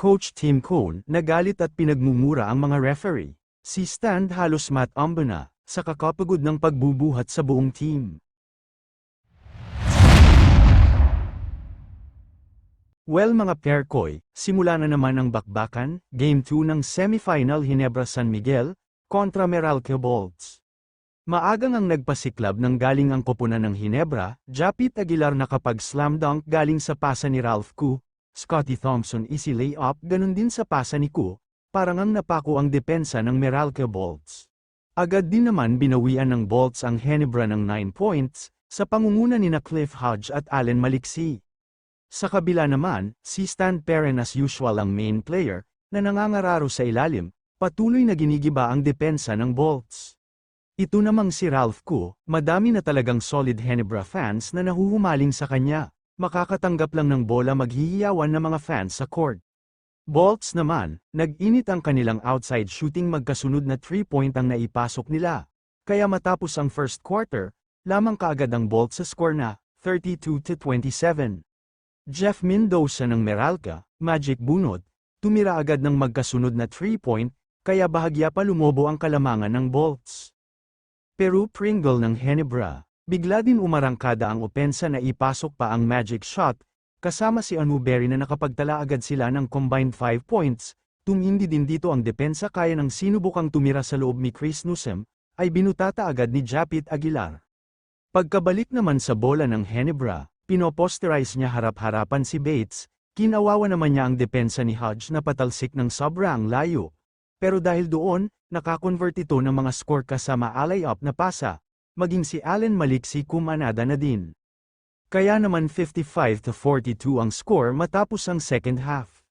Coach Tim Cone nagalit at pinagmumura ang mga referee. Si Stan halos matambo na sa kakapagod ng pagbubuhat sa buong team. Well mga Perkoy, simula na naman ang bakbakan, Game 2 ng semifinal Ginebra San Miguel, kontra Meralco Bolts. Maagang ang nagpasiklab ng galing ang koponan ng Ginebra, Japit Aguilar nakapag-slam dunk galing sa pasa ni Ralph Koo, Scottie Thompson easy layup ganun din sa pasa ni Koo, parang ang napako ang depensa ng Meralco Bolts. Agad din naman binawian ng Bolts ang Ginebra ng 9 points, sa pangunguna ni Cliff Hodge at Allen Maliksi. Sa kabila naman, si Stan Perrin as usual ang main player, na nangangararo sa ilalim, patuloy na ginigiba ang depensa ng Bolts. Ito namang si Ralph Koo, madami na talagang solid Ginebra fans na nahuhumaling sa kanya, makakatanggap lang ng bola maghihiyawan ng mga fans sa court. Bolts naman, nag-init ang kanilang outside shooting magkasunod na 3-point ang naipasok nila, kaya matapos ang first quarter, lamang kaagad ang Bolts sa score na 32-27. Jeff Mendoza ng Meralco, Magic Bunot, tumira agad ng magkasunod na 3-point, kaya bahagya pa lumobo ang kalamangan ng Bolts. Pero Pringle ng Ginebra, bigla din umarangkada ang opensa na ipasok pa ang magic shot, kasama si Anuberry na nakapagtala agad sila ng combined 5 points, tumindi din dito ang depensa kaya ng sinubukang tumira sa loob ni Chris Newsom, ay binutata agad ni Japit Aguilar. Pagkabalik naman sa bola ng Ginebra, pinoposterize niya harap-harapan si Bates, kinawawa naman niya ang depensa ni Hodge na patalsik ng sobrang layo. Pero dahil doon, nakakonvert ito ng mga score kasama alley-up na pasa, maging si Allen Maliksi kumanada na din. Kaya naman 55-42 ang score matapos ang second half.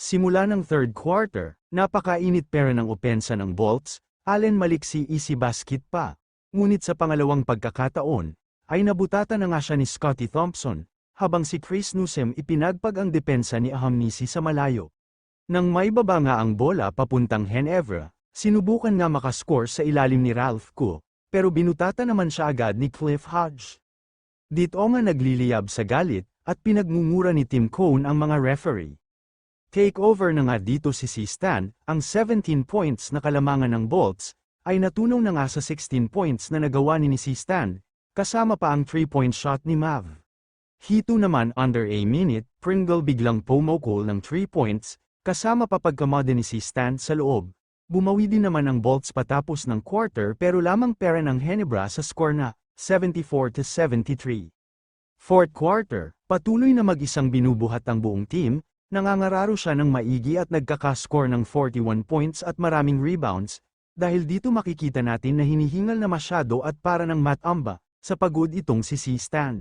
Simula ng third quarter, napakainit pera ng opensa ng Bolts, Allen Maliksi easy basket pa. Ngunit sa pangalawang pagkakataon, ay nabutata na nga siya ni Scottie Thompson, habang si Chris Newsom ipinagpag ang depensa ni Ahamnisi sa malayo. Nang may baba nga ang bola papuntang Ginebra, sinubukan nga makascore sa ilalim ni Ralph Koo, pero binutata naman siya agad ni Cliff Hodge. Dito nga nagliliyab sa galit, at pinagmumura ni Tim Cone ang mga referee. Take over na nga dito si Stan, ang 17 points na kalamangan ng Bolts, ay natunaw na nga sa 16 points na nagawa ni Stan, kasama pa ang 3-point shot ni Mav. Hito naman under a minute, Pringle biglang pumokol ng 3 points, kasama pa pagkamada ni Stan sa loob. Bumawi din naman ang Bolts patapos ng quarter pero lamang pera ng Ginebra sa score na 74-73. Fourth quarter, patuloy na mag-isang binubuhat ang buong team, nangangararo siya ng maigi at nagkakascore ng 41 points at maraming rebounds, dahil dito makikita natin na hinihingal na masyado at para ng matamba, sa pagod itong si Stan.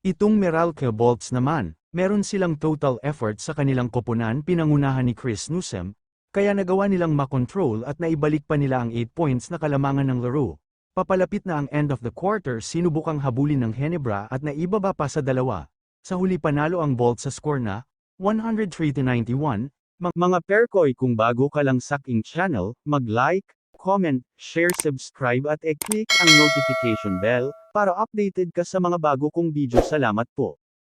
Itong Meralco Bolts naman, meron silang total effort sa kanilang koponan pinangunahan ni Chris Newsom, kaya nagawa nilang makontrol at naibalik pa nila ang 8 points na kalamangan ng laro. Papalapit na ang end of the quarter sinubukang habulin ng Ginebra at naibaba pa sa 2. Sa huli panalo ang Bolts sa score na 103-91. Mga Perkoy, kung bago ka lang sa aking channel, mag-like, comment, share, subscribe at i-click ang notification bell para updated ka sa mga bago kong video. Salamat po.